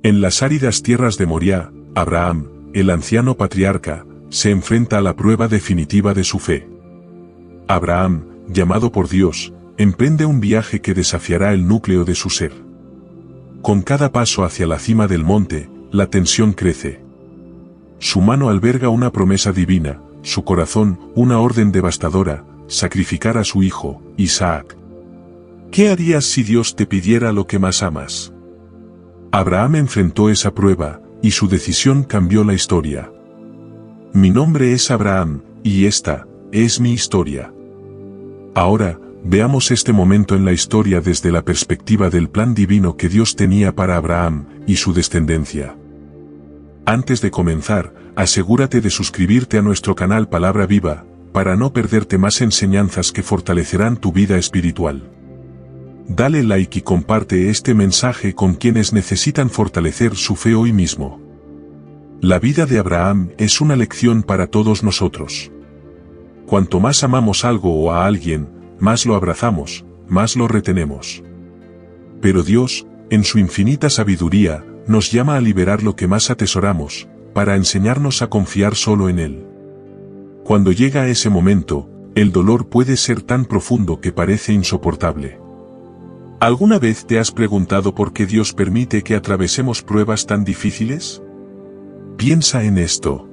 En las áridas tierras de Moriah, Abraham, el anciano patriarca, se enfrenta a la prueba definitiva de su fe. Abraham, llamado por Dios, emprende un viaje que desafiará el núcleo de su ser. Con cada paso hacia la cima del monte, la tensión crece. Su mano alberga una promesa divina, su corazón, una orden devastadora: sacrificar a su hijo, Isaac. ¿Qué harías si Dios te pidiera lo que más amas? Abraham enfrentó esa prueba, y su decisión cambió la historia. Mi nombre es Abraham, y esta es mi historia. Ahora, veamos este momento en la historia desde la perspectiva del plan divino que Dios tenía para Abraham y su descendencia. Antes de comenzar, asegúrate de suscribirte a nuestro canal Palabra Viva, para no perderte más enseñanzas que fortalecerán tu vida espiritual. Dale like y comparte este mensaje con quienes necesitan fortalecer su fe hoy mismo. La vida de Abraham es una lección para todos nosotros. Cuanto más amamos algo o a alguien, más lo abrazamos, más lo retenemos. Pero Dios, en su infinita sabiduría, nos llama a liberar lo que más atesoramos, para enseñarnos a confiar solo en Él. Cuando llega ese momento, el dolor puede ser tan profundo que parece insoportable. ¿Alguna vez te has preguntado por qué Dios permite que atravesemos pruebas tan difíciles? Piensa en esto.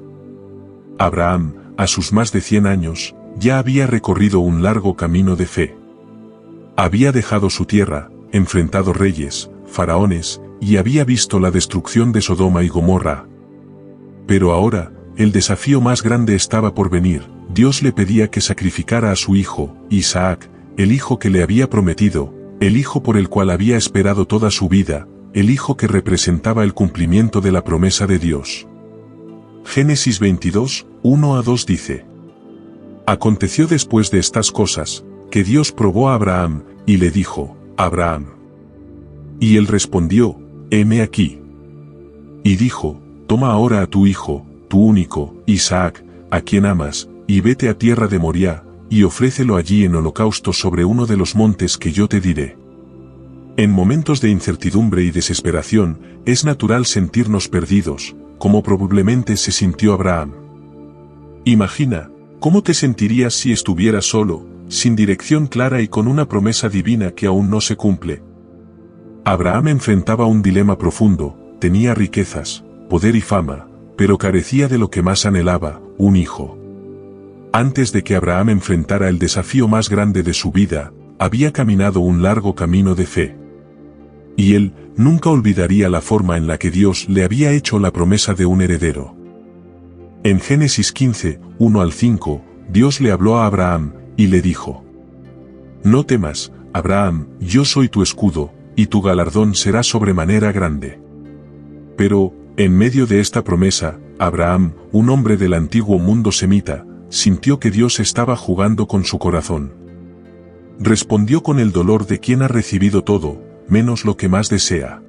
Abraham, a sus más de 100 años, ya había recorrido un largo camino de fe. Había dejado su tierra, enfrentado reyes, faraones, y había visto la destrucción de Sodoma y Gomorra. Pero ahora, el desafío más grande estaba por venir. Dios le pedía que sacrificara a su hijo, Isaac, el hijo que le había prometido, el hijo por el cual había esperado toda su vida, el hijo que representaba el cumplimiento de la promesa de Dios. Génesis 22, 1-2 dice: Aconteció después de estas cosas, que Dios probó a Abraham, y le dijo: Abraham. Y él respondió: heme aquí. Y dijo: toma ahora a tu hijo, tu único, Isaac, a quien amas, y vete a tierra de Moriah, y ofrécelo allí en holocausto sobre uno de los montes que yo te diré. En momentos de incertidumbre y desesperación, es natural sentirnos perdidos, como probablemente se sintió Abraham. Imagina, ¿cómo te sentirías si estuvieras solo, sin dirección clara y con una promesa divina que aún no se cumple? Abraham enfrentaba un dilema profundo: tenía riquezas, poder y fama, pero carecía de lo que más anhelaba, un hijo. Antes de que Abraham enfrentara el desafío más grande de su vida, había caminado un largo camino de fe. Y él nunca olvidaría la forma en la que Dios le había hecho la promesa de un heredero. En Génesis 15, 1-5, Dios le habló a Abraham, y le dijo: no temas, Abraham, yo soy tu escudo, y tu galardón será sobremanera grande. Pero, en medio de esta promesa, Abraham, un hombre del antiguo mundo semita, sintió que Dios estaba jugando con su corazón. Respondió con el dolor de quien ha recibido todo, menos lo que más desea: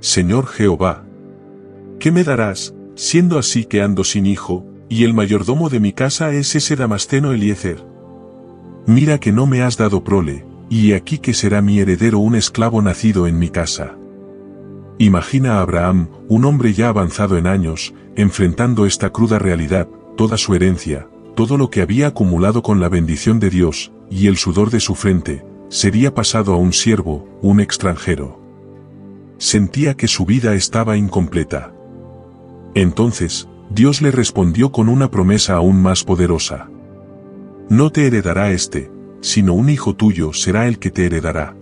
Señor Jehová, ¿qué me darás, siendo así que ando sin hijo, y el mayordomo de mi casa es ese Damasceno Eliezer? Mira que no me has dado prole, y he aquí que será mi heredero un esclavo nacido en mi casa. Imagina a Abraham, un hombre ya avanzado en años, enfrentando esta cruda realidad: toda su herencia, todo lo que había acumulado con la bendición de Dios, y el sudor de su frente, sería pasado a un siervo, un extranjero. Sentía que su vida estaba incompleta. Entonces, Dios le respondió con una promesa aún más poderosa: no te heredará sino un hijo tuyo será el que te heredará.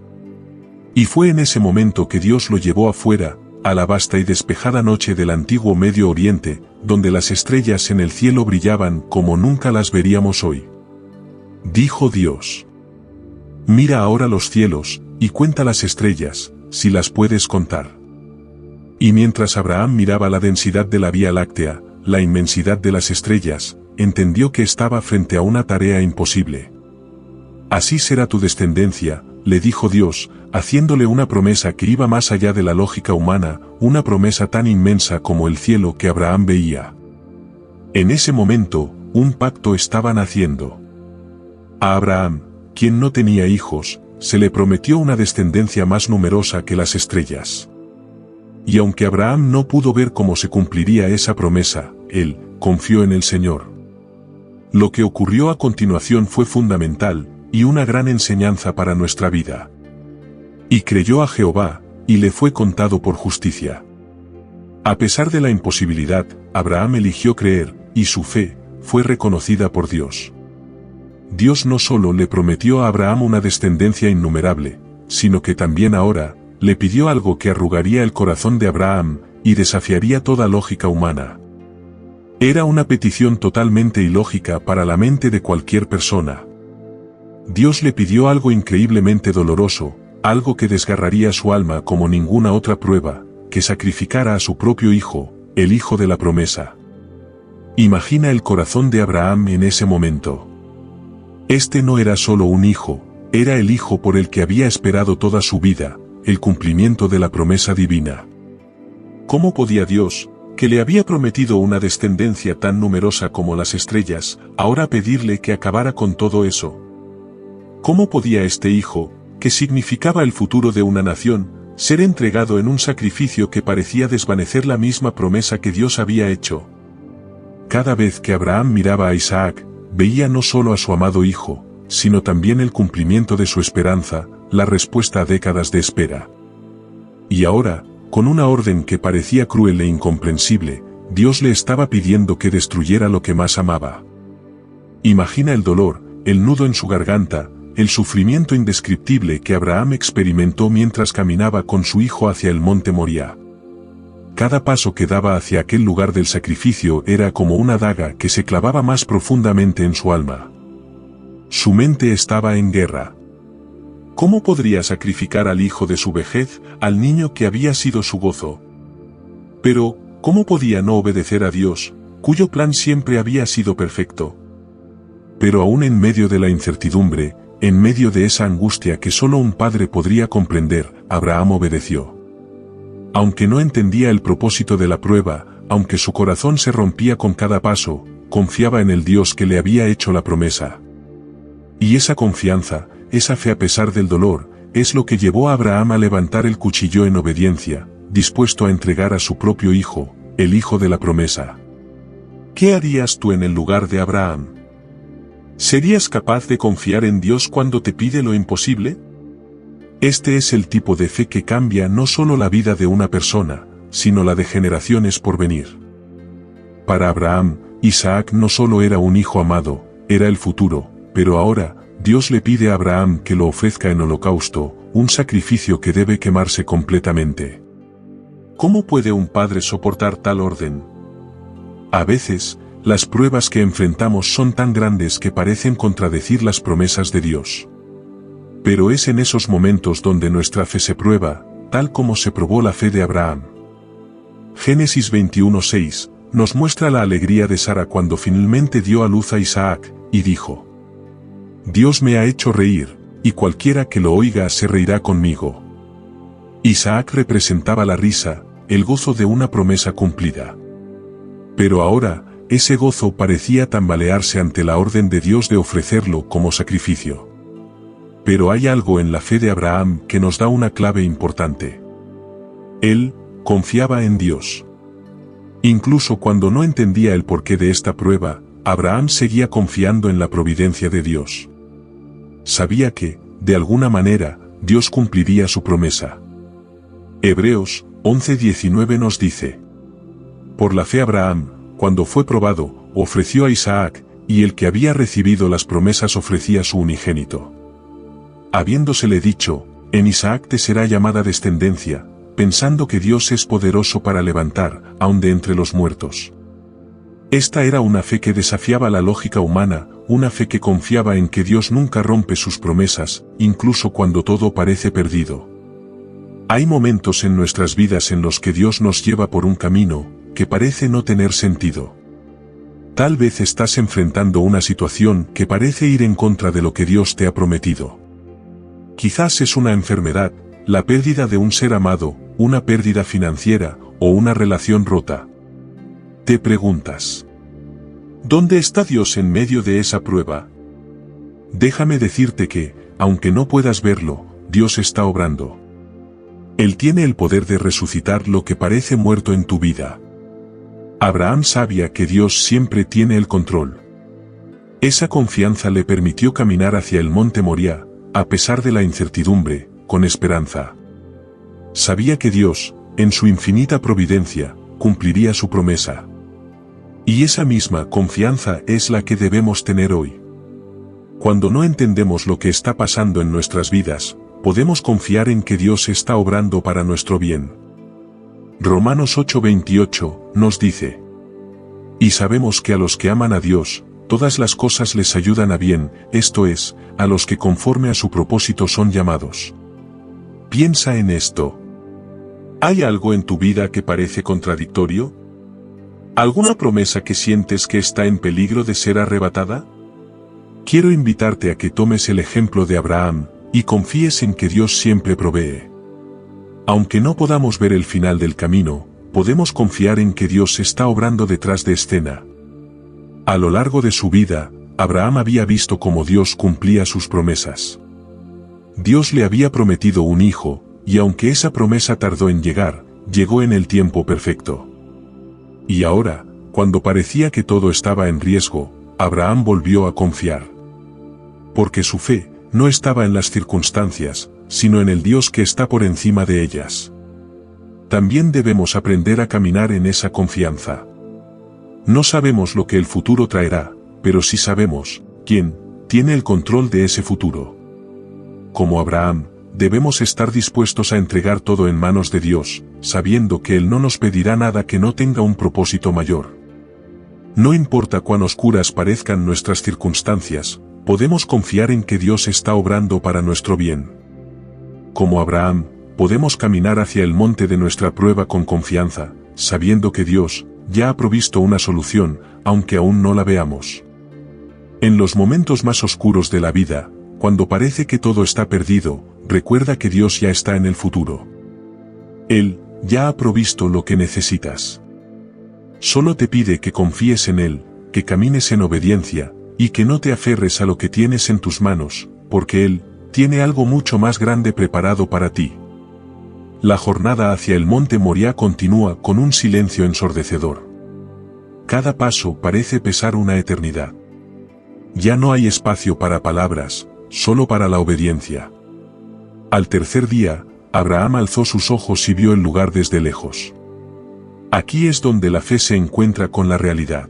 Y fue en ese momento que Dios lo llevó afuera, a la vasta y despejada noche del antiguo Medio Oriente, donde las estrellas en el cielo brillaban como nunca las veríamos hoy. Dijo Dios: mira ahora los cielos, y cuenta las estrellas, si las puedes contar. Y mientras Abraham miraba la densidad de la Vía Láctea, la inmensidad de las estrellas, entendió que estaba frente a una tarea imposible. Así será tu descendencia, le dijo Dios, haciéndole una promesa que iba más allá de la lógica humana, una promesa tan inmensa como el cielo que Abraham veía. En ese momento, un pacto estaba naciendo. A Abraham, quien no tenía hijos, se le prometió una descendencia más numerosa que las estrellas. Y aunque Abraham no pudo ver cómo se cumpliría esa promesa, él confió en el Señor. Lo que ocurrió a continuación fue fundamental, y una gran enseñanza para nuestra vida. Y creyó a Jehová, y le fue contado por justicia. A pesar de la imposibilidad, Abraham eligió creer, y su fe fue reconocida por Dios. Dios no solo le prometió a Abraham una descendencia innumerable, sino que también ahora le pidió algo que arrugaría el corazón de Abraham y desafiaría toda lógica humana. Era una petición totalmente ilógica para la mente de cualquier persona. Dios le pidió algo increíblemente doloroso, algo que desgarraría su alma como ninguna otra prueba, que sacrificara a su propio hijo, el hijo de la promesa. Imagina el corazón de Abraham en ese momento. Este no era solo un hijo, era el hijo por el que había esperado toda su vida, el cumplimiento de la promesa divina. ¿Cómo podía Dios, que le había prometido una descendencia tan numerosa como las estrellas, ahora pedirle que acabara con todo eso? ¿Cómo podía este hijo, que significaba el futuro de una nación, ser entregado en un sacrificio que parecía desvanecer la misma promesa que Dios había hecho? Cada vez que Abraham miraba a Isaac, veía no solo a su amado hijo, sino también el cumplimiento de su esperanza, la respuesta a décadas de espera. Y ahora, con una orden que parecía cruel e incomprensible, Dios le estaba pidiendo que destruyera lo que más amaba. Imagina el dolor, el nudo en su garganta, el sufrimiento indescriptible que Abraham experimentó mientras caminaba con su hijo hacia el monte Moría. Cada paso que daba hacia aquel lugar del sacrificio era como una daga que se clavaba más profundamente en su alma. Su mente estaba en guerra. ¿Cómo podría sacrificar al hijo de su vejez, al niño que había sido su gozo? Pero, ¿cómo podía no obedecer a Dios, cuyo plan siempre había sido perfecto? Pero aún en medio de la incertidumbre, en medio de esa angustia que solo un padre podría comprender, Abraham obedeció. Aunque no entendía el propósito de la prueba, aunque su corazón se rompía con cada paso, confiaba en el Dios que le había hecho la promesa. Y esa confianza, esa fe a pesar del dolor, es lo que llevó a Abraham a levantar el cuchillo en obediencia, dispuesto a entregar a su propio hijo, el hijo de la promesa. ¿Qué harías tú en el lugar de Abraham? ¿Serías capaz de confiar en Dios cuando te pide lo imposible? Este es el tipo de fe que cambia no solo la vida de una persona, sino la de generaciones por venir. Para Abraham, Isaac no solo era un hijo amado, era el futuro, pero ahora, Dios le pide a Abraham que lo ofrezca en holocausto, un sacrificio que debe quemarse completamente. ¿Cómo puede un padre soportar tal orden? A veces, las pruebas que enfrentamos son tan grandes que parecen contradecir las promesas de Dios. Pero es en esos momentos donde nuestra fe se prueba, tal como se probó la fe de Abraham. Génesis 21:6 nos muestra la alegría de Sara cuando finalmente dio a luz a Isaac, y dijo: Dios me ha hecho reír, y cualquiera que lo oiga se reirá conmigo. Isaac representaba la risa, el gozo de una promesa cumplida. Pero ahora, ese gozo parecía tambalearse ante la orden de Dios de ofrecerlo como sacrificio. Pero hay algo en la fe de Abraham que nos da una clave importante. Él confiaba en Dios. Incluso cuando no entendía el porqué de esta prueba, Abraham seguía confiando en la providencia de Dios. Sabía que, de alguna manera, Dios cumpliría su promesa. Hebreos 11:19 nos dice: Por la fe Abraham, cuando fue probado, ofreció a Isaac, y el que había recibido las promesas ofrecía su unigénito. Habiéndosele dicho: en Isaac te será llamada descendencia, pensando que Dios es poderoso para levantar, aun de entre los muertos. Esta era una fe que desafiaba la lógica humana, una fe que confiaba en que Dios nunca rompe sus promesas, incluso cuando todo parece perdido. Hay momentos en nuestras vidas en los que Dios nos lleva por un camino que parece no tener sentido. Tal vez estás enfrentando una situación que parece ir en contra de lo que Dios te ha prometido. Quizás es una enfermedad, la pérdida de un ser amado, una pérdida financiera, o una relación rota. Te preguntas: ¿dónde está Dios en medio de esa prueba? Déjame decirte que, aunque no puedas verlo, Dios está obrando. Él tiene el poder de resucitar lo que parece muerto en tu vida. Abraham sabía que Dios siempre tiene el control. Esa confianza le permitió caminar hacia el monte Moriah, a pesar de la incertidumbre, con esperanza. Sabía que Dios, en su infinita providencia, cumpliría su promesa. Y esa misma confianza es la que debemos tener hoy. Cuando no entendemos lo que está pasando en nuestras vidas, podemos confiar en que Dios está obrando para nuestro bien. Romanos 8:28 nos dice: y sabemos que a los que aman a Dios, todas las cosas les ayudan a bien, esto es, a los que conforme a su propósito son llamados. Piensa en esto. ¿Hay algo en tu vida que parece contradictorio? ¿Alguna promesa que sientes que está en peligro de ser arrebatada? Quiero invitarte a que tomes el ejemplo de Abraham, y confíes en que Dios siempre provee. Aunque no podamos ver el final del camino, podemos confiar en que Dios está obrando detrás de escena. A lo largo de su vida, Abraham había visto cómo Dios cumplía sus promesas. Dios le había prometido un hijo, y aunque esa promesa tardó en llegar, llegó en el tiempo perfecto. Y ahora, cuando parecía que todo estaba en riesgo, Abraham volvió a confiar. Porque su fe no estaba en las circunstancias, sino en el Dios que está por encima de ellas. También debemos aprender a caminar en esa confianza. No sabemos lo que el futuro traerá, pero sí sabemos quién tiene el control de ese futuro. Como Abraham, debemos estar dispuestos a entregar todo en manos de Dios, sabiendo que Él no nos pedirá nada que no tenga un propósito mayor. No importa cuán oscuras parezcan nuestras circunstancias, podemos confiar en que Dios está obrando para nuestro bien. Como Abraham, podemos caminar hacia el monte de nuestra prueba con confianza, sabiendo que Dios ya ha provisto una solución, aunque aún no la veamos. En los momentos más oscuros de la vida, cuando parece que todo está perdido, recuerda que Dios ya está en el futuro. Él ya ha provisto lo que necesitas. Solo te pide que confíes en Él, que camines en obediencia, y que no te aferres a lo que tienes en tus manos, porque Él tiene algo mucho más grande preparado para ti. La jornada hacia el monte Moriah continúa con un silencio ensordecedor. Cada paso parece pesar una eternidad. Ya no hay espacio para palabras, solo para la obediencia. Al tercer día, Abraham alzó sus ojos y vio el lugar desde lejos. Aquí es donde la fe se encuentra con la realidad.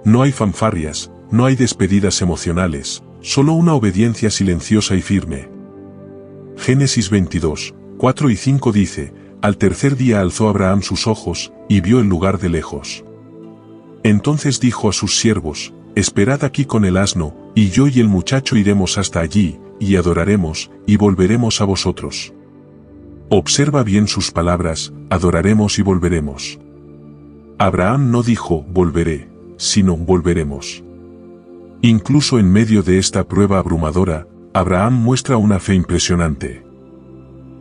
No hay fanfarrias, no hay despedidas emocionales, solo una obediencia silenciosa y firme. Génesis 22, 4 y 5 dice: al tercer día alzó Abraham sus ojos, y vio el lugar de lejos. Entonces dijo a sus siervos: esperad aquí con el asno, y yo y el muchacho iremos hasta allí, y adoraremos, y volveremos a vosotros. Observa bien sus palabras: adoraremos y volveremos. Abraham no dijo volveré, sino volveremos. Incluso en medio de esta prueba abrumadora, Abraham muestra una fe impresionante.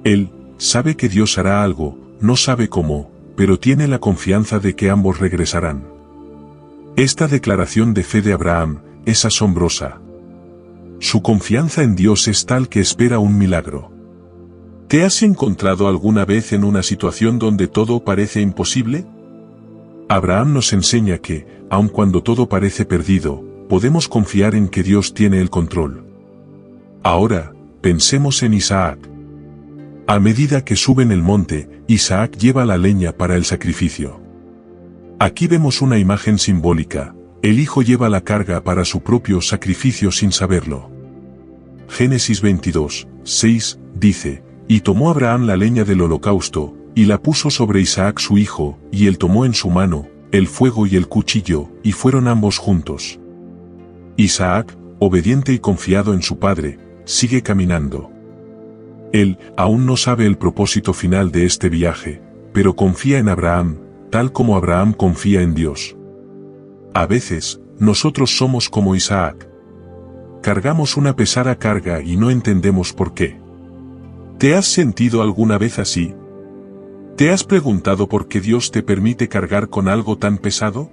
Él sabe que Dios hará algo, no sabe cómo, pero tiene la confianza de que ambos regresarán. Esta declaración de fe de Abraham es asombrosa. Su confianza en Dios es tal que espera un milagro. ¿Te has encontrado alguna vez en una situación donde todo parece imposible? Abraham nos enseña que, aun cuando todo parece perdido, podemos confiar en que Dios tiene el control. Ahora, pensemos en Isaac. A medida que suben el monte, Isaac lleva la leña para el sacrificio. Aquí vemos una imagen simbólica: el hijo lleva la carga para su propio sacrificio sin saberlo. Génesis 22, 6, dice: y tomó Abraham la leña del holocausto, y la puso sobre Isaac su hijo, y él tomó en su mano el fuego y el cuchillo, y fueron ambos juntos. Isaac, obediente y confiado en su padre, sigue caminando. Él aún no sabe el propósito final de este viaje, pero confía en Abraham, tal como Abraham confía en Dios. A veces, nosotros somos como Isaac. Cargamos una pesada carga y no entendemos por qué. ¿Te has sentido alguna vez así? ¿Te has preguntado por qué Dios te permite cargar con algo tan pesado?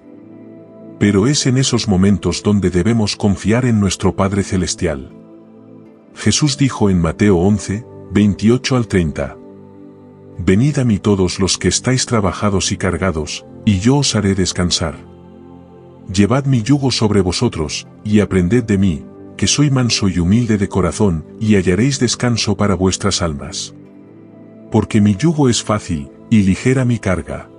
Pero es en esos momentos donde debemos confiar en nuestro Padre Celestial. Jesús dijo en Mateo 11, 28 al 30: venid a mí todos los que estáis trabajados y cargados, y yo os haré descansar. Llevad mi yugo sobre vosotros, y aprended de mí, que soy manso y humilde de corazón, y hallaréis descanso para vuestras almas. Porque mi yugo es fácil, y ligera mi carga.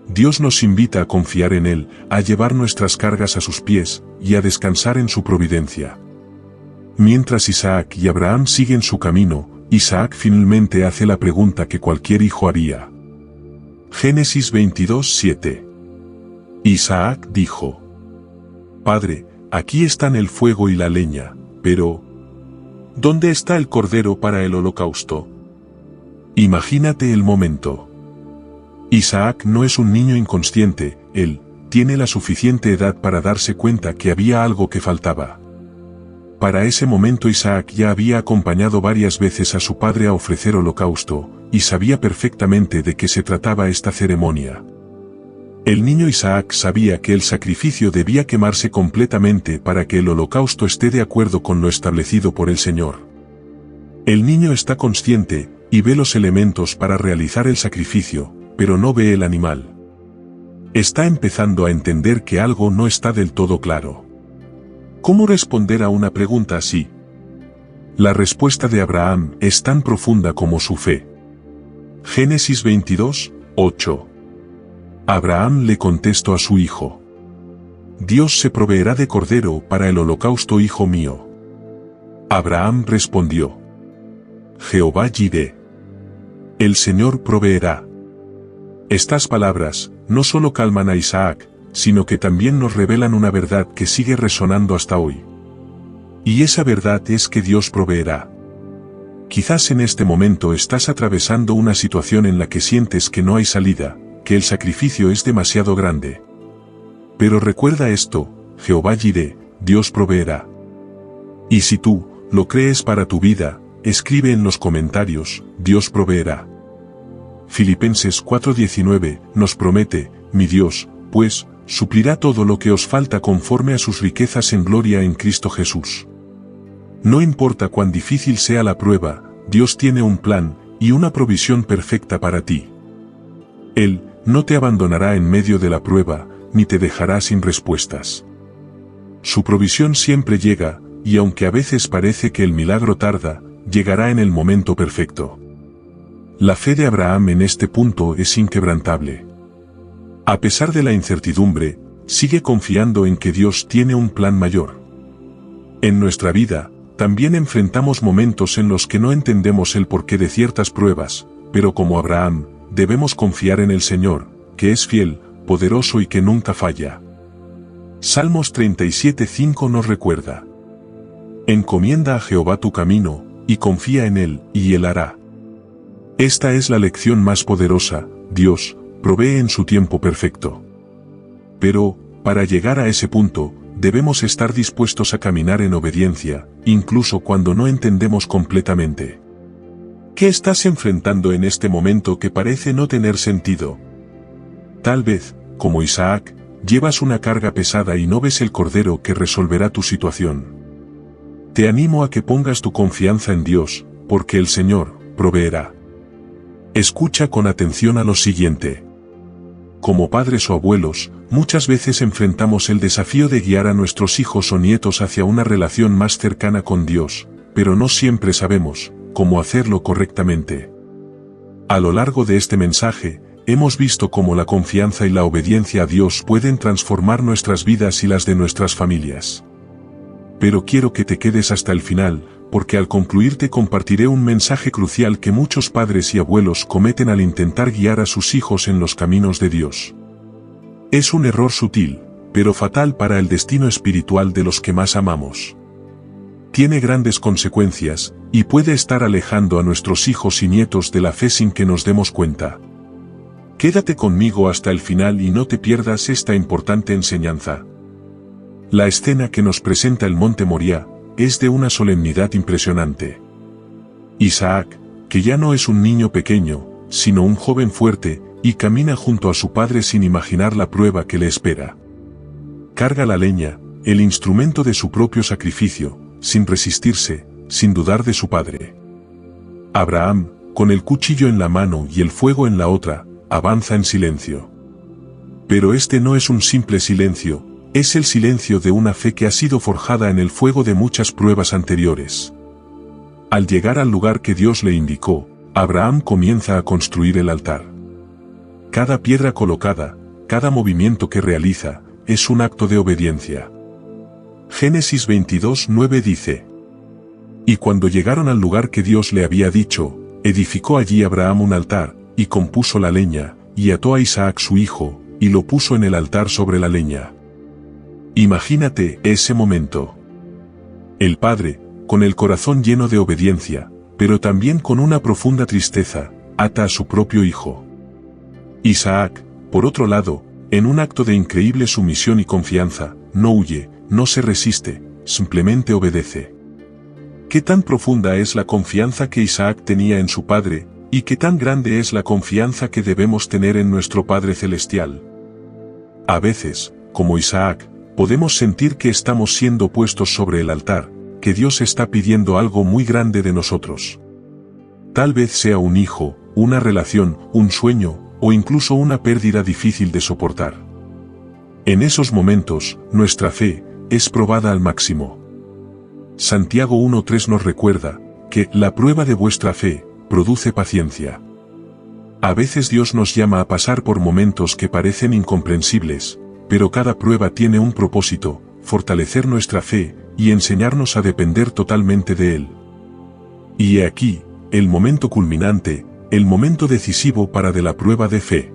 Dios nos invita a confiar en Él, a llevar nuestras cargas a sus pies, y a descansar en su providencia. Mientras Isaac y Abraham siguen su camino, Isaac finalmente hace la pregunta que cualquier hijo haría. Génesis 22:7. Isaac dijo: Padre, aquí están el fuego y la leña, pero ¿dónde está el cordero para el holocausto? Imagínate el momento. Isaac no es un niño inconsciente, él tiene la suficiente edad para darse cuenta que había algo que faltaba. Para ese momento Isaac ya había acompañado varias veces a su padre a ofrecer holocausto, y sabía perfectamente de qué se trataba esta ceremonia. El niño Isaac sabía que el sacrificio debía quemarse completamente para que el holocausto esté de acuerdo con lo establecido por el Señor. El niño está consciente, y ve los elementos para realizar el sacrificio, pero no ve el animal. Está empezando a entender que algo no está del todo claro. ¿Cómo responder a una pregunta así? La respuesta de Abraham es tan profunda como su fe. Génesis 22:8. Abraham le contestó a su hijo: Dios se proveerá de cordero para el holocausto, hijo mío. Abraham respondió: Jehová Jireh. El Señor proveerá. Estas palabras no solo calman a Isaac, sino que también nos revelan una verdad que sigue resonando hasta hoy. Y esa verdad es que Dios proveerá. Quizás en este momento estás atravesando una situación en la que sientes que no hay salida, que el sacrificio es demasiado grande. Pero recuerda esto: Jehová Jireh, Dios proveerá. Y si tú lo crees para tu vida, escribe en los comentarios: Dios proveerá. Filipenses 4:19 nos promete: mi Dios, pues, suplirá todo lo que os falta conforme a sus riquezas en gloria en Cristo Jesús. No importa cuán difícil sea la prueba, Dios tiene un plan y una provisión perfecta para ti. Él no te abandonará en medio de la prueba, ni te dejará sin respuestas. Su provisión siempre llega, y aunque a veces parece que el milagro tarda, llegará en el momento perfecto. La fe de Abraham en este punto es inquebrantable. A pesar de la incertidumbre, sigue confiando en que Dios tiene un plan mayor. En nuestra vida, también enfrentamos momentos en los que no entendemos el porqué de ciertas pruebas, pero como Abraham, debemos confiar en el Señor, que es fiel, poderoso y que nunca falla. Salmos 37:5 nos recuerda: Encomienda a Jehová tu camino, y confía en Él, y Él hará. Esta es la lección más poderosa: Dios provee en su tiempo perfecto. Pero, para llegar a ese punto, debemos estar dispuestos a caminar en obediencia, incluso cuando no entendemos completamente. ¿Qué estás enfrentando en este momento que parece no tener sentido? Tal vez, como Isaac, llevas una carga pesada y no ves el cordero que resolverá tu situación. Te animo a que pongas tu confianza en Dios, porque el Señor proveerá. Escucha con atención a lo siguiente. Como padres o abuelos, muchas veces enfrentamos el desafío de guiar a nuestros hijos o nietos hacia una relación más cercana con Dios, pero no siempre sabemos cómo hacerlo correctamente. A lo largo de este mensaje, hemos visto cómo la confianza y la obediencia a Dios pueden transformar nuestras vidas y las de nuestras familias. Pero quiero que te quedes hasta el final, porque al concluir te compartiré un mensaje crucial que muchos padres y abuelos cometen al intentar guiar a sus hijos en los caminos de Dios. Es un error sutil, pero fatal para el destino espiritual de los que más amamos. Tiene grandes consecuencias, y puede estar alejando a nuestros hijos y nietos de la fe sin que nos demos cuenta. Quédate conmigo hasta el final y no te pierdas esta importante enseñanza. La escena que nos presenta el monte Moriah es de una solemnidad impresionante. Isaac, que ya no es un niño pequeño, sino un joven fuerte, y camina junto a su padre sin imaginar la prueba que le espera. Carga la leña, el instrumento de su propio sacrificio, sin resistirse, sin dudar de su padre. Abraham, con el cuchillo en la mano y el fuego en la otra, avanza en silencio. Pero este no es un simple silencio, es el silencio de una fe que ha sido forjada en el fuego de muchas pruebas anteriores. Al llegar al lugar que Dios le indicó, Abraham comienza a construir el altar. Cada piedra colocada, cada movimiento que realiza, es un acto de obediencia. Génesis 22:9 dice: Y cuando llegaron al lugar que Dios le había dicho, edificó allí Abraham un altar, y compuso la leña, y ató a Isaac su hijo, y lo puso en el altar sobre la leña. Imagínate ese momento. El padre, con el corazón lleno de obediencia, pero también con una profunda tristeza, ata a su propio hijo. Isaac, por otro lado, en un acto de increíble sumisión y confianza, no huye, no se resiste, simplemente obedece. ¿Qué tan profunda es la confianza que Isaac tenía en su padre, y qué tan grande es la confianza que debemos tener en nuestro Padre Celestial? A veces, como Isaac, podemos sentir que estamos siendo puestos sobre el altar, que Dios está pidiendo algo muy grande de nosotros. Tal vez sea un hijo, una relación, un sueño, o incluso una pérdida difícil de soportar. En esos momentos, nuestra fe es probada al máximo. Santiago 1:3 nos recuerda que la prueba de vuestra fe produce paciencia. A veces Dios nos llama a pasar por momentos que parecen incomprensibles, pero cada prueba tiene un propósito: fortalecer nuestra fe y enseñarnos a depender totalmente de Él. Y he aquí, el momento culminante, el momento decisivo para de la prueba de fe.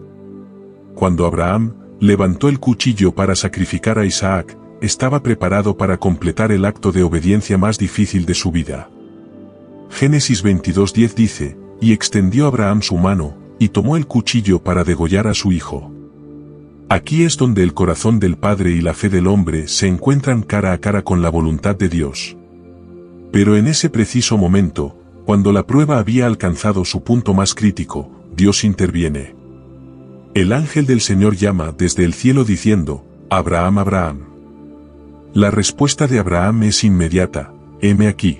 Cuando Abraham levantó el cuchillo para sacrificar a Isaac, estaba preparado para completar el acto de obediencia más difícil de su vida. Génesis 22:10 dice: Y extendió Abraham su mano, y tomó el cuchillo para degollar a su hijo. Aquí es donde el corazón del Padre y la fe del hombre se encuentran cara a cara con la voluntad de Dios. Pero en ese preciso momento, cuando la prueba había alcanzado su punto más crítico, Dios interviene. El ángel del Señor llama desde el cielo diciendo: Abraham, Abraham. La respuesta de Abraham es inmediata: heme aquí.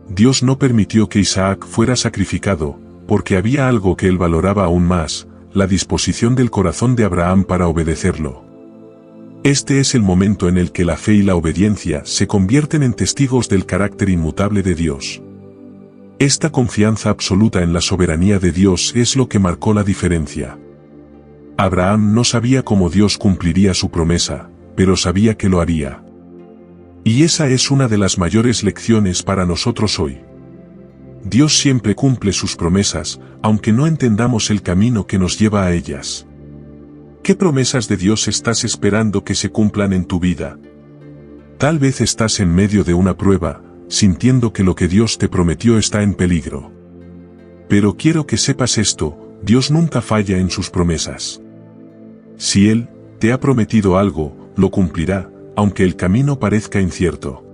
Dios no permitió que Isaac fuera sacrificado, porque había algo que él valoraba aún más: la disposición del corazón de Abraham para obedecerlo. Este es el momento en el que la fe y la obediencia se convierten en testigos del carácter inmutable de Dios. Esta confianza absoluta en la soberanía de Dios es lo que marcó la diferencia. Abraham no sabía cómo Dios cumpliría su promesa, pero sabía que lo haría. Y esa es una de las mayores lecciones para nosotros hoy. Dios siempre cumple sus promesas, aunque no entendamos el camino que nos lleva a ellas. ¿Qué promesas de Dios estás esperando que se cumplan en tu vida? Tal vez estás en medio de una prueba, sintiendo que lo que Dios te prometió está en peligro. Pero quiero que sepas esto: Dios nunca falla en sus promesas. Si Él te ha prometido algo, lo cumplirá, aunque el camino parezca incierto.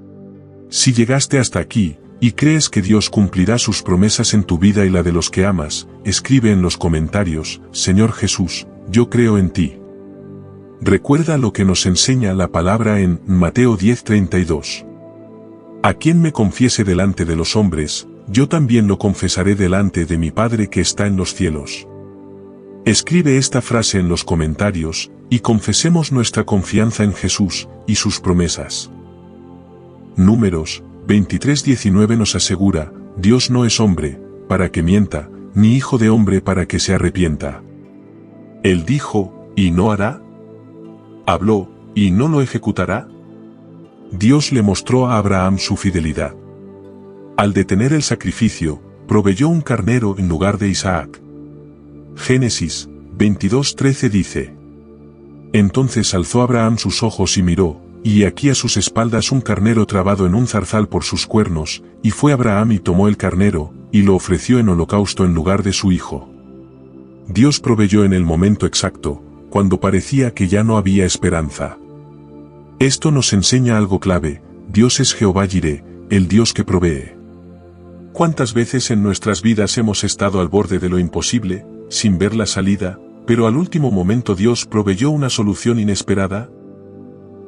Si llegaste hasta aquí, y crees que Dios cumplirá sus promesas en tu vida y la de los que amas, escribe en los comentarios: Señor Jesús, yo creo en ti. Recuerda lo que nos enseña la palabra en Mateo 10:32. A quien me confiese delante de los hombres, yo también lo confesaré delante de mi Padre que está en los cielos. Escribe esta frase en los comentarios, y confesemos nuestra confianza en Jesús y sus promesas. Números 23:19 nos asegura: Dios no es hombre, para que mienta, ni hijo de hombre para que se arrepienta. Él dijo, ¿y no hará? ¿Habló, y no lo ejecutará? Dios le mostró a Abraham su fidelidad. Al detener el sacrificio, proveyó un carnero en lugar de Isaac. Génesis 22:13 dice: Entonces alzó Abraham sus ojos y miró, y aquí a sus espaldas un carnero trabado en un zarzal por sus cuernos, y fue Abraham y tomó el carnero, y lo ofreció en holocausto en lugar de su hijo. Dios proveyó en el momento exacto, cuando parecía que ya no había esperanza. Esto nos enseña algo clave: Dios es Jehová Jireh, el Dios que provee. ¿Cuántas veces en nuestras vidas hemos estado al borde de lo imposible, sin ver la salida, pero al último momento Dios proveyó una solución inesperada?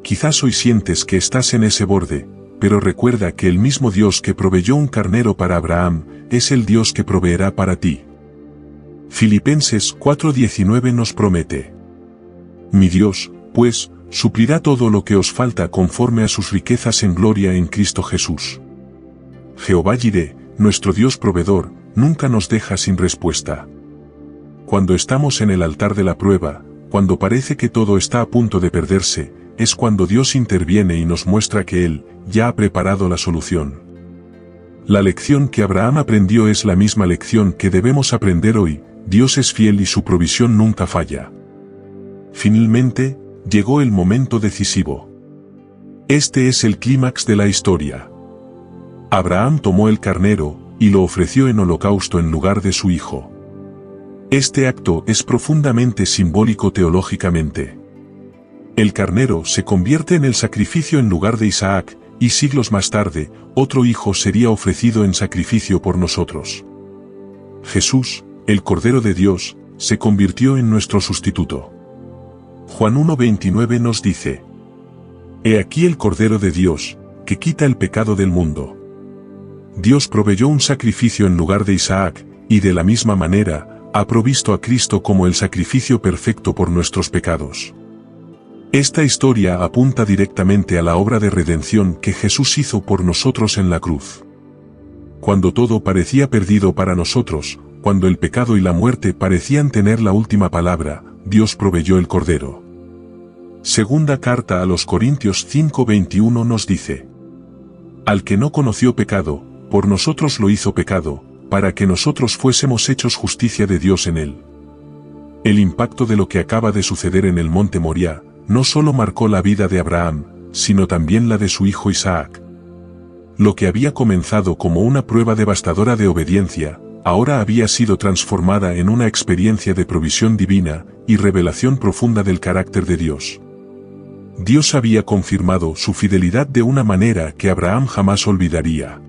Quizás hoy sientes que estás en ese borde, pero recuerda que el mismo Dios que proveyó un carnero para Abraham, es el Dios que proveerá para ti. Filipenses 4:19 nos promete: Mi Dios, pues, suplirá todo lo que os falta conforme a sus riquezas en gloria en Cristo Jesús. Jehová Jireh, nuestro Dios proveedor, nunca nos deja sin respuesta. Cuando estamos en el altar de la prueba, cuando parece que todo está a punto de perderse, es cuando Dios interviene y nos muestra que Él ya ha preparado la solución. La lección que Abraham aprendió es la misma lección que debemos aprender hoy: Dios es fiel y su provisión nunca falla. Finalmente, llegó el momento decisivo. Este es el clímax de la historia. Abraham tomó el carnero y lo ofreció en holocausto en lugar de su hijo. Este acto es profundamente simbólico teológicamente. El carnero se convierte en el sacrificio en lugar de Isaac, y siglos más tarde, otro hijo sería ofrecido en sacrificio por nosotros. Jesús, el Cordero de Dios, se convirtió en nuestro sustituto. Juan 1:29 nos dice: He aquí el Cordero de Dios, que quita el pecado del mundo. Dios proveyó un sacrificio en lugar de Isaac, y de la misma manera, ha provisto a Cristo como el sacrificio perfecto por nuestros pecados. Esta historia apunta directamente a la obra de redención que Jesús hizo por nosotros en la cruz. Cuando todo parecía perdido para nosotros, cuando el pecado y la muerte parecían tener la última palabra, Dios proveyó el Cordero. Segunda carta a los Corintios 5:21 nos dice: Al que no conoció pecado, por nosotros lo hizo pecado, para que nosotros fuésemos hechos justicia de Dios en él. El impacto de lo que acaba de suceder en el monte Moriah no solo marcó la vida de Abraham, sino también la de su hijo Isaac. Lo que había comenzado como una prueba devastadora de obediencia, ahora había sido transformada en una experiencia de provisión divina y revelación profunda del carácter de Dios. Dios había confirmado su fidelidad de una manera que Abraham jamás olvidaría.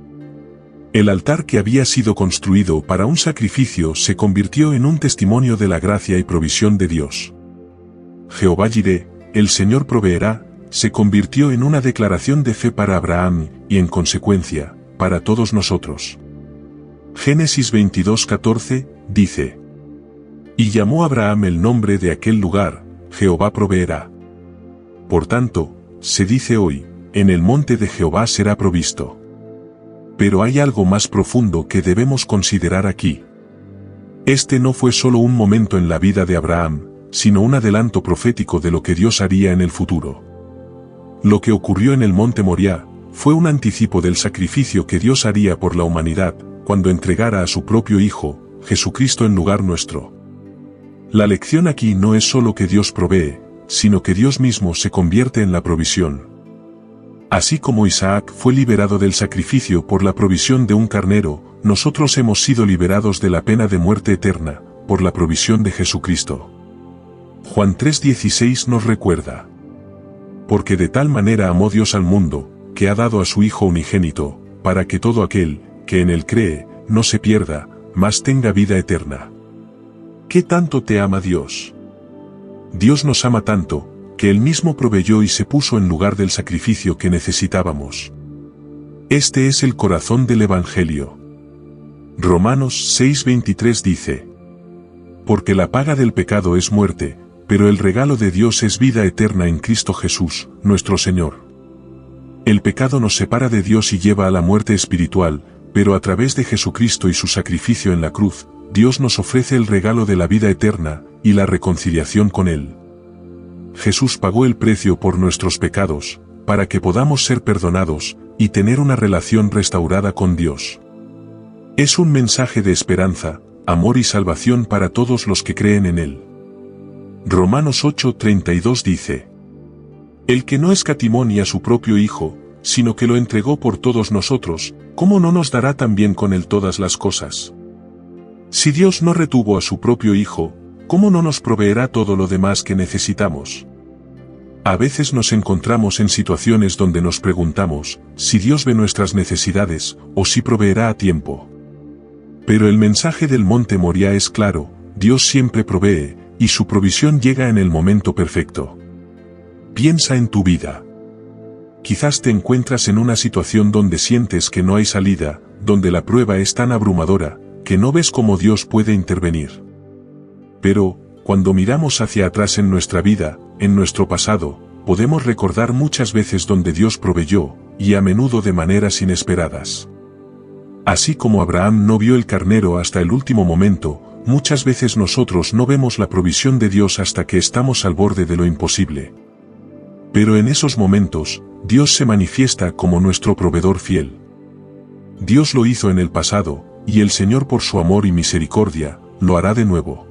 El altar que había sido construido para un sacrificio se convirtió en un testimonio de la gracia y provisión de Dios. Jehová Jireh, el Señor proveerá, se convirtió en una declaración de fe para Abraham y, en consecuencia, para todos nosotros. Génesis 22:14 dice: Y llamó Abraham el nombre de aquel lugar, Jehová proveerá. Por tanto, se dice hoy: en el monte de Jehová será provisto. Pero hay algo más profundo que debemos considerar aquí. Este no fue solo un momento en la vida de Abraham, sino un adelanto profético de lo que Dios haría en el futuro. Lo que ocurrió en el monte Moriah fue un anticipo del sacrificio que Dios haría por la humanidad, cuando entregara a su propio Hijo, Jesucristo en lugar nuestro. La lección aquí no es solo que Dios provee, sino que Dios mismo se convierte en la provisión. Así como Isaac fue liberado del sacrificio por la provisión de un carnero, nosotros hemos sido liberados de la pena de muerte eterna, por la provisión de Jesucristo. Juan 3:16 nos recuerda: Porque de tal manera amó Dios al mundo, que ha dado a su Hijo unigénito, para que todo aquel que en él cree, no se pierda, mas tenga vida eterna. ¿Qué tanto te ama Dios? Dios nos ama tanto, que Él mismo proveyó y se puso en lugar del sacrificio que necesitábamos. Este es el corazón del Evangelio. Romanos 6:23 dice: Porque la paga del pecado es muerte, pero el regalo de Dios es vida eterna en Cristo Jesús, nuestro Señor. El pecado nos separa de Dios y lleva a la muerte espiritual, pero a través de Jesucristo y su sacrificio en la cruz, Dios nos ofrece el regalo de la vida eterna y la reconciliación con Él. Jesús pagó el precio por nuestros pecados, para que podamos ser perdonados y tener una relación restaurada con Dios. Es un mensaje de esperanza, amor y salvación para todos los que creen en Él. Romanos 8:32 dice: El que no escatimó ni a su propio Hijo, sino que lo entregó por todos nosotros, ¿cómo no nos dará también con Él todas las cosas? Si Dios no retuvo a su propio Hijo, ¿cómo no nos proveerá todo lo demás que necesitamos? A veces nos encontramos en situaciones donde nos preguntamos si Dios ve nuestras necesidades o si proveerá a tiempo. Pero el mensaje del monte Moriah es claro: Dios siempre provee, y su provisión llega en el momento perfecto. Piensa en tu vida. Quizás te encuentras en una situación donde sientes que no hay salida, donde la prueba es tan abrumadora, que no ves cómo Dios puede intervenir. Pero, cuando miramos hacia atrás en nuestra vida, en nuestro pasado, podemos recordar muchas veces donde Dios proveyó, y a menudo de maneras inesperadas. Así como Abraham no vio el carnero hasta el último momento, muchas veces nosotros no vemos la provisión de Dios hasta que estamos al borde de lo imposible. Pero en esos momentos, Dios se manifiesta como nuestro proveedor fiel. Dios lo hizo en el pasado, y el Señor por su amor y misericordia, lo hará de nuevo.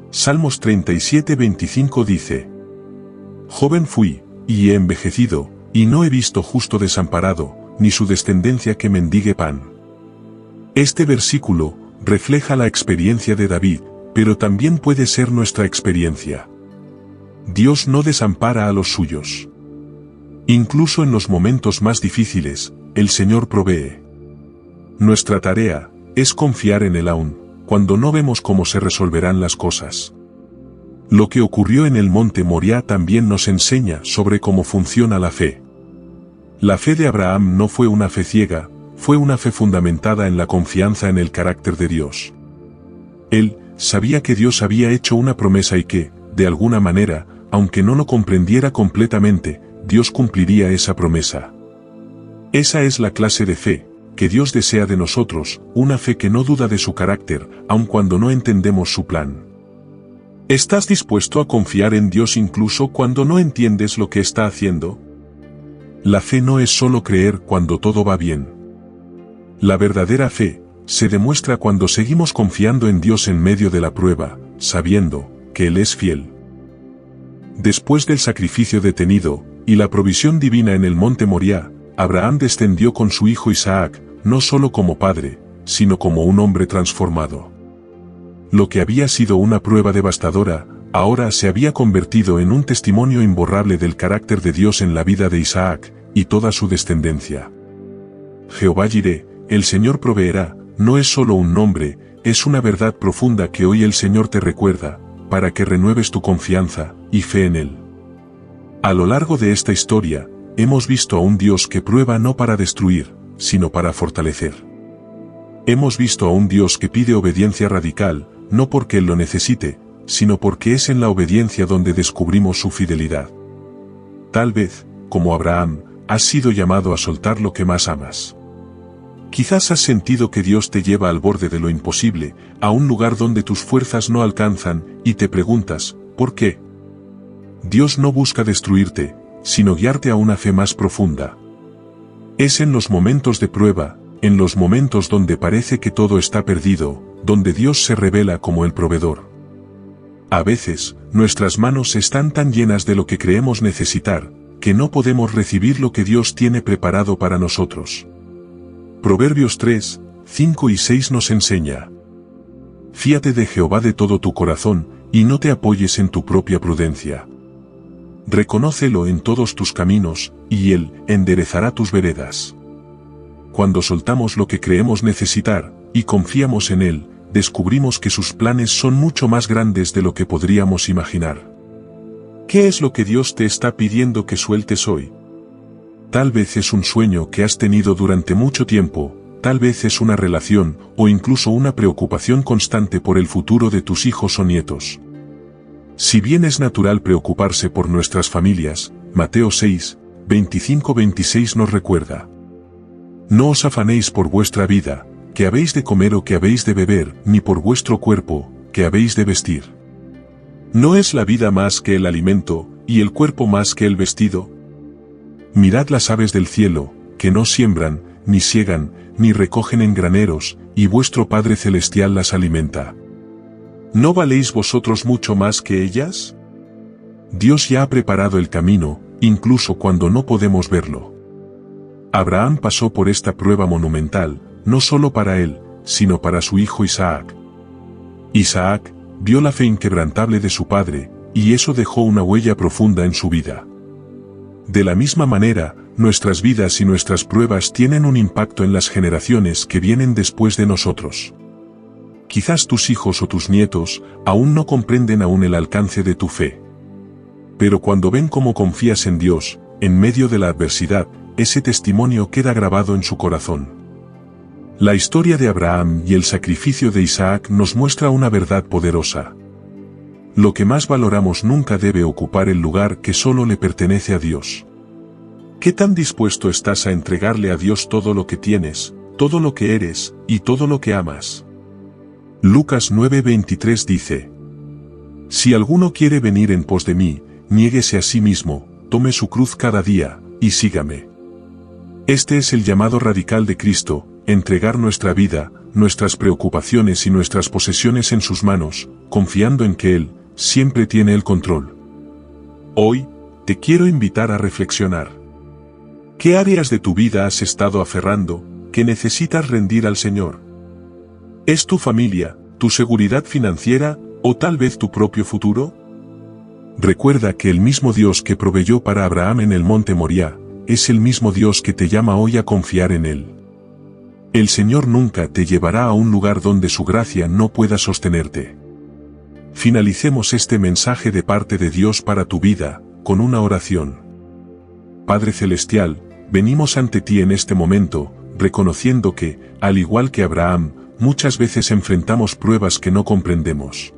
Salmos 37:25 dice: Joven fui, y he envejecido, y no he visto justo desamparado, ni su descendencia que mendigue pan. Este versículo refleja la experiencia de David, pero también puede ser nuestra experiencia. Dios no desampara a los suyos. Incluso en los momentos más difíciles, el Señor provee. Nuestra tarea es confiar en Él aún, cuando no vemos cómo se resolverán las cosas. Lo que ocurrió en el monte Moriah también nos enseña sobre cómo funciona la fe. La fe de Abraham no fue una fe ciega, fue una fe fundamentada en la confianza en el carácter de Dios. Él sabía que Dios había hecho una promesa y que, de alguna manera, aunque no lo comprendiera completamente, Dios cumpliría esa promesa. Esa es la clase de fe que Dios desea de nosotros, una fe que no duda de su carácter, aun cuando no entendemos su plan. ¿Estás dispuesto a confiar en Dios incluso cuando no entiendes lo que está haciendo? La fe no es solo creer cuando todo va bien. La verdadera fe se demuestra cuando seguimos confiando en Dios en medio de la prueba, sabiendo que Él es fiel. Después del sacrificio detenido y la provisión divina en el monte Moriah, Abraham descendió con su hijo Isaac, no solo como padre, sino como un hombre transformado. Lo que había sido una prueba devastadora, ahora se había convertido en un testimonio imborrable del carácter de Dios en la vida de Isaac y toda su descendencia. Jehová Jireh, el Señor proveerá, no es solo un nombre, es una verdad profunda que hoy el Señor te recuerda, para que renueves tu confianza y fe en Él. A lo largo de esta historia, hemos visto a un Dios que prueba no para destruir, sino para fortalecer. Hemos visto a un Dios que pide obediencia radical, no porque Él lo necesite, sino porque es en la obediencia donde descubrimos su fidelidad. Tal vez, como Abraham, has sido llamado a soltar lo que más amas. Quizás has sentido que Dios te lleva al borde de lo imposible, a un lugar donde tus fuerzas no alcanzan, y te preguntas, ¿por qué? Dios no busca destruirte, sino guiarte a una fe más profunda. Es en los momentos de prueba, en los momentos donde parece que todo está perdido, donde Dios se revela como el proveedor. A veces, nuestras manos están tan llenas de lo que creemos necesitar, que no podemos recibir lo que Dios tiene preparado para nosotros. Proverbios 3, 5 y 6 nos enseña: Fíate de Jehová de todo tu corazón, y no te apoyes en tu propia prudencia. Reconócelo en todos tus caminos, y Él enderezará tus veredas. Cuando soltamos lo que creemos necesitar, y confiamos en Él, descubrimos que sus planes son mucho más grandes de lo que podríamos imaginar. ¿Qué es lo que Dios te está pidiendo que sueltes hoy? Tal vez es un sueño que has tenido durante mucho tiempo, tal vez es una relación, o incluso una preocupación constante por el futuro de tus hijos o nietos. Si bien es natural preocuparse por nuestras familias, Mateo 6, 25-26 nos recuerda: No os afanéis por vuestra vida, que habéis de comer o que habéis de beber, ni por vuestro cuerpo, que habéis de vestir. ¿No es la vida más que el alimento, y el cuerpo más que el vestido? Mirad las aves del cielo, que no siembran, ni siegan, ni recogen en graneros, y vuestro Padre Celestial las alimenta. ¿No valéis vosotros mucho más que ellas? Dios ya ha preparado el camino, incluso cuando no podemos verlo. Abraham pasó por esta prueba monumental, no solo para él, sino para su hijo Isaac. Isaac vio la fe inquebrantable de su padre, y eso dejó una huella profunda en su vida. De la misma manera, nuestras vidas y nuestras pruebas tienen un impacto en las generaciones que vienen después de nosotros. Quizás tus hijos o tus nietos aún no comprenden aún el alcance de tu fe. Pero cuando ven cómo confías en Dios, en medio de la adversidad, ese testimonio queda grabado en su corazón. La historia de Abraham y el sacrificio de Isaac nos muestra una verdad poderosa. Lo que más valoramos nunca debe ocupar el lugar que solo le pertenece a Dios. ¿Qué tan dispuesto estás a entregarle a Dios todo lo que tienes, todo lo que eres, y todo lo que amas? Lucas 9:23 dice: Si alguno quiere venir en pos de mí, niéguese a sí mismo, tome su cruz cada día, y sígame. Este es el llamado radical de Cristo, entregar nuestra vida, nuestras preocupaciones y nuestras posesiones en sus manos, confiando en que Él siempre tiene el control. Hoy, te quiero invitar a reflexionar. ¿Qué áreas de tu vida has estado aferrando, que necesitas rendir al Señor? ¿Es tu familia, tu seguridad financiera, o tal vez tu propio futuro? Recuerda que el mismo Dios que proveyó para Abraham en el monte Moriah, es el mismo Dios que te llama hoy a confiar en Él. El Señor nunca te llevará a un lugar donde su gracia no pueda sostenerte. Finalicemos este mensaje de parte de Dios para tu vida, con una oración. Padre Celestial, venimos ante ti en este momento, reconociendo que, al igual que Abraham, muchas veces enfrentamos pruebas que no comprendemos.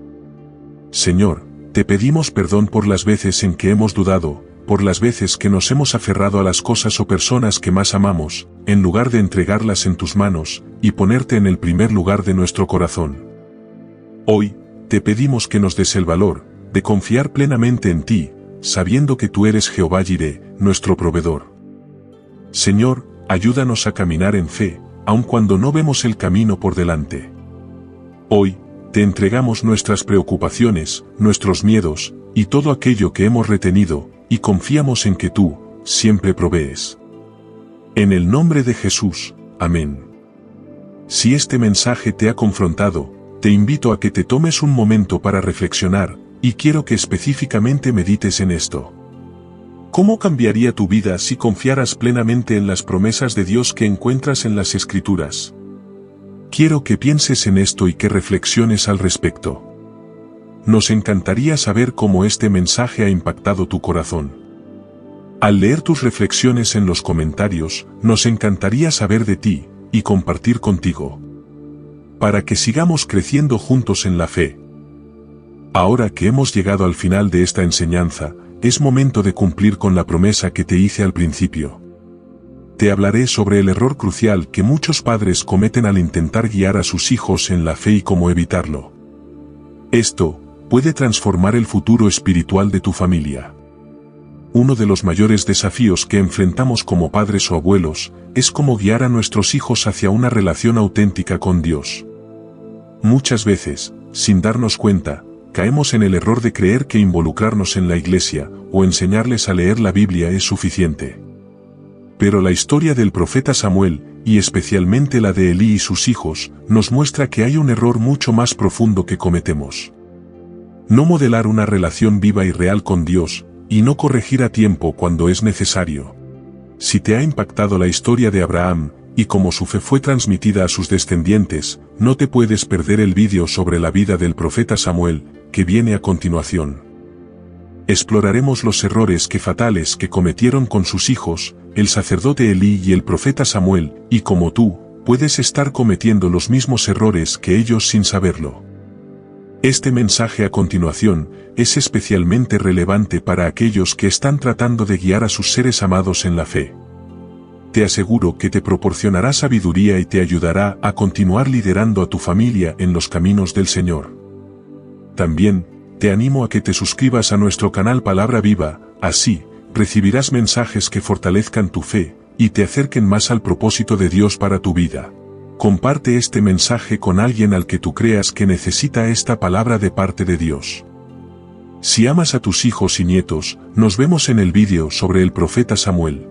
Señor, te pedimos perdón por las veces en que hemos dudado, por las veces que nos hemos aferrado a las cosas o personas que más amamos, en lugar de entregarlas en tus manos, y ponerte en el primer lugar de nuestro corazón. Hoy, te pedimos que nos des el valor, de confiar plenamente en ti, sabiendo que tú eres Jehová Jireh, nuestro proveedor. Señor, ayúdanos a caminar en fe, aun cuando no vemos el camino por delante. Hoy, te entregamos nuestras preocupaciones, nuestros miedos, y todo aquello que hemos retenido, y confiamos en que tú, siempre provees. En el nombre de Jesús, amén. Si este mensaje te ha confrontado, te invito a que te tomes un momento para reflexionar, y quiero que específicamente medites en esto. ¿Cómo cambiaría tu vida si confiaras plenamente en las promesas de Dios que encuentras en las Escrituras? Quiero que pienses en esto y que reflexiones al respecto. Nos encantaría saber cómo este mensaje ha impactado tu corazón. Al leer tus reflexiones en los comentarios, nos encantaría saber de ti, y compartir contigo. Para que sigamos creciendo juntos en la fe. Ahora que hemos llegado al final de esta enseñanza, es momento de cumplir con la promesa que te hice al principio. Te hablaré sobre el error crucial que muchos padres cometen al intentar guiar a sus hijos en la fe y cómo evitarlo. Esto puede transformar el futuro espiritual de tu familia. Uno de los mayores desafíos que enfrentamos como padres o abuelos es cómo guiar a nuestros hijos hacia una relación auténtica con Dios. Muchas veces, sin darnos cuenta, caemos en el error de creer que involucrarnos en la iglesia o enseñarles a leer la Biblia es suficiente. Pero la historia del profeta Samuel, y especialmente la de Elí y sus hijos, nos muestra que hay un error mucho más profundo que cometemos. No modelar una relación viva y real con Dios, y no corregir a tiempo cuando es necesario. Si te ha impactado la historia de Abraham, y cómo su fe fue transmitida a sus descendientes, no te puedes perder el vídeo sobre la vida del profeta Samuel, que viene a continuación. Exploraremos los errores fatales que cometieron con sus hijos, el sacerdote Elí y el profeta Samuel, y como tú, puedes estar cometiendo los mismos errores que ellos sin saberlo. Este mensaje a continuación es especialmente relevante para aquellos que están tratando de guiar a sus seres amados en la fe. Te aseguro que te proporcionará sabiduría y te ayudará a continuar liderando a tu familia en los caminos del Señor. También, te animo a que te suscribas a nuestro canal Palabra Viva, así, recibirás mensajes que fortalezcan tu fe, y te acerquen más al propósito de Dios para tu vida. Comparte este mensaje con alguien al que tú creas que necesita esta palabra de parte de Dios. Si amas a tus hijos y nietos, nos vemos en el vídeo sobre el profeta Samuel.